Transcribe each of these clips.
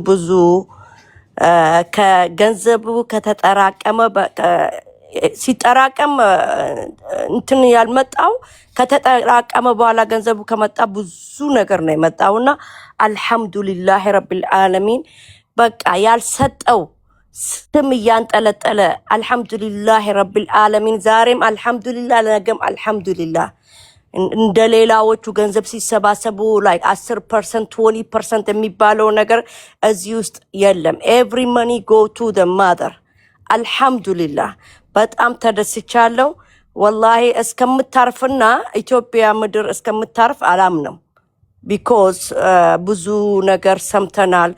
ብዙ ከገንዘቡ ከተጠራቀመ ሲጠራቀም እንትን ያልመጣው ከተጠራቀመ በኋላ ገንዘቡ ከመጣ ብዙ ነገር ነው የመጣውና አልহামዱሊላህ ረብል ዓለሚን በቃ ያልሰጠው ስም ያንጠለጠለ አልহামዱሊላህ ረብል ዓለሚን ዛሬም አልহামዱሊላህ ነገም አልহামዱሊላህ እንደሌላዎቹ ገንዘብ ሲሰባሰቡ like 10% 20% የሚባለው ነገር እዚህ ውስጥ የለም every money go to the mother አልহামዱሊላህ በጣም ተደስቻለሁ ወላሂ እስከምታርፍና ኢትዮጵያ ምድር እስከምታርፍ አላምንም because ብዙ ነገር ሰምተናል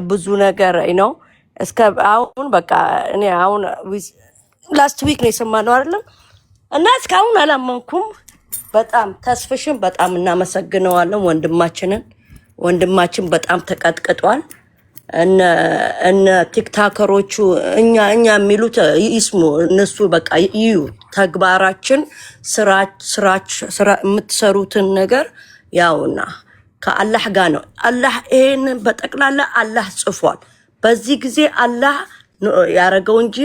ብዙ ነገር እስከ አሁን በቃ እኔ አሁን last week ነው የሰማነው አይደለም እና እስካሁን አላመንኩም በጣም ተስፍሽን በጣም እናመሰግነዋለን ወንድማችን በጣም ተቀጥቅጧል እነ ቲክታከሮቹ እኛ የሚሉት ይስሙ እነሱ በቃ ይዩ ተግባራችን ስራ የምትሰሩትን ነገር ያውና ከአላህ ጋር ነው አላህ ይሄን በጠቅላላ አላህ ጽፏል በዚህ ጊዜ አላህ ያረጋው እንጂ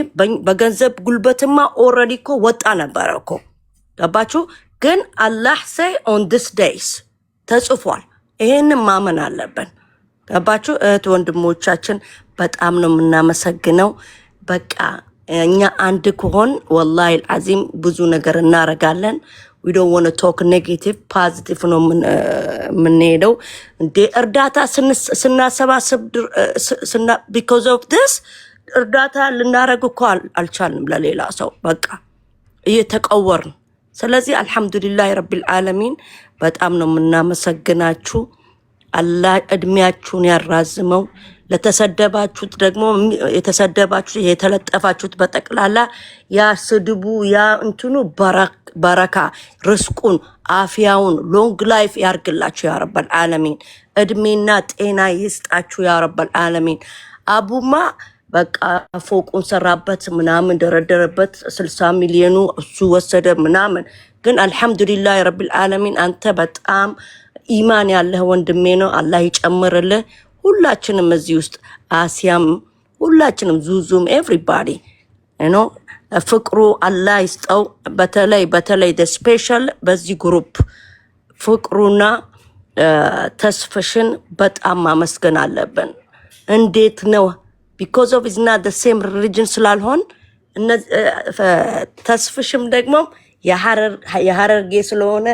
በገንዘብ ጉልበትማ ኦሬዲ እኮ ወጣ ነበር እኮ ገባችሁ ግን አላህ say on this days ተጽፏል ይሄን ማመን አለብን ገባችሁ እህት ወንድሞቻችን በጣም ነው የምናመሰግነው በቃ እኛ አንድ ከሆን ወላሂ አልዓዚም ብዙ ነገር እናረጋለን we don't want to talk negative positive ነው የምንሄደው እንደ እርዳታ ስናሰባስብ because of this እርዳታ ልናረግ እኮ አልቻልንም ለሌላ ሰው በቃ እየተቀወርን ስለዚህ አልহামዱሊላህ ረብል ዓለሚን በጣም ነው የምናመሰግናችሁ አላህ እድሜያችሁን ያራዝመው ለተሰደባችሁት ደግሞ የተሰደባችሁት የተለጠፋችሁት በጠቅላላ ያ ስድቡ ያ እንትኑ በረካ ርስቁን አፊያውን ሎንግ ላይፍ ያርግላችሁ ያ ረብል ዓለሚን እድሜና ጤና ይስጣችሁ ያ ረብል ዓለሚን አቡማ በቃ ፎቁን ሰራበት ምናምን ደረደረበት 60 ሚሊዮን እሱ ወሰደ ምናምን ግን አልহামዱሊላህ ረብል ዓለሚን አንተ በጣም ኢማን ያለህ ወንድሜ ነው አላህ ይጨምርልህ ሁላችንም እዚህ ውስጥ አሲያም ሁላችንም ዙዙም everybody ፍቅሩ አላህ ይስጠው በተለይ the special በዚህ ግሩፕ ፍቅሩና ተስፍሽን በጣም ማመስገን አለብን እንዴት ነው because of is not the same religion ስላልሆን ተስፍሽም ደግሞ የሐረርጌ ስለሆነ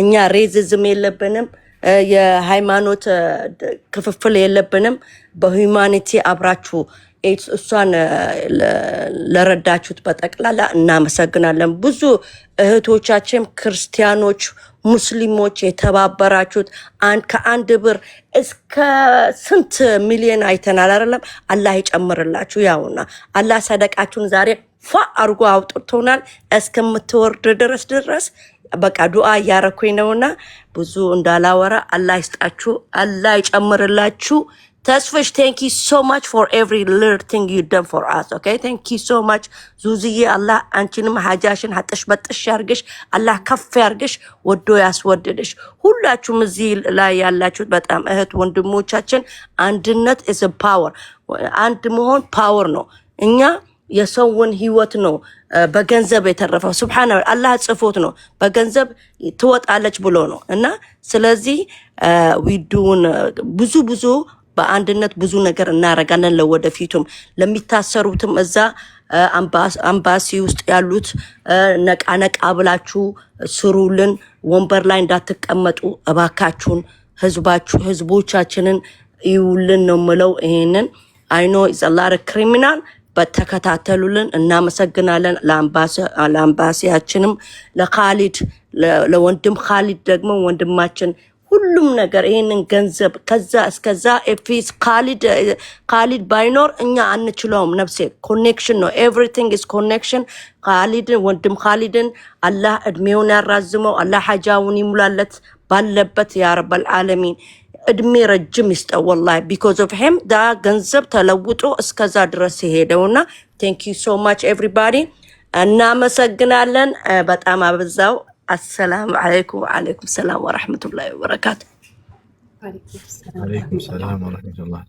እኛ ሬዝዝም የለብንም የሃይማኖት ክፍፍል የለብንም በሁማኒቲ አብራችሁ እሷን ለረዳችሁት በጠቅላላ እናመሰግናለን ብዙ እህቶቻችን ክርስቲያኖች ሙስሊሞች የተባበራችሁት ከአንድ ብር እስከ ስንት ሚሊዮን አይተናል አይደለም አላህ ይጨምርላችሁ ያውና አላህ ሰደቃችሁን ዛሬ አርጎ አውጥቶናል እስከምትወርድ ድረስ በቃ ዱአ ያረኩኝ ነውና ብዙ እንዳላወራ አላህ ይስጣችሁ አላህ ይጨምርላችሁ ተስፍሽ thank you so much for every little thing you done for us okay thank you so much ዙዝዬ አላህ አንቺንም ሐጃሽን ሐጥሽ በጥሽ ያርግሽ አላህ ከፍ ያርግሽ ወዶ ያስወድድሽ ሁላችሁም እዚህ ላይ ያላችሁት በጣም እህት ወንድሞቻችን አንድነት is a power አንድ መሆን ፓወር ነው እኛ የሰውን ህይወት ነው በገንዘብ የተረፈው ሱብሃንአላህ አላህ ጽፎት ነው በገንዘብ ትወጣለች ብሎ ነው እና ስለዚህ we do ብዙ በአንድነት ብዙ ነገር እናረጋለን ለወደፊቱም ለሚታሰሩትም እዛ አምባሲ ውስጥ ያሉት ነቃነቃ ብላችሁ ስሩልን ወንበር ላይ እንዳትቀመጡ እባካችሁን ህዝቦቻችንን ይውልን ነው ምለው ይሄንን I know it's a lot of criminal በተከታተሉልን እናመሰግናለን ለአምባሲያችንም ለኻሊድ ለወንድም ኻሊድ ደግሞ ወንድማችን ሁሉም ነገር ይሄንን ገንዘብ ከዛ እስከዛ ኤፊስ ኻሊድ ባይኖር እኛ አንችለውም ነፍሴ ኮኔክሽን ነው everything is connection ኻሊድ ወንድም ኻሊድን አላህ እድሜውን ያራዝመው አላህ ሐጃውን ይሙላለት ባለበት ያ ረብል ዓለሚን እድሜ ረጅም ይስጠው ወላሂ because of him ዳ ገንዘብ ተለውጦ እስከዛ ድረስ ይሄደውና thank you so much everybody እናመሰግናለን በጣም አበዛው السلام عليكم وعليكم السلام ورحمة الله وبركاته عليكم السلام ورحمة الله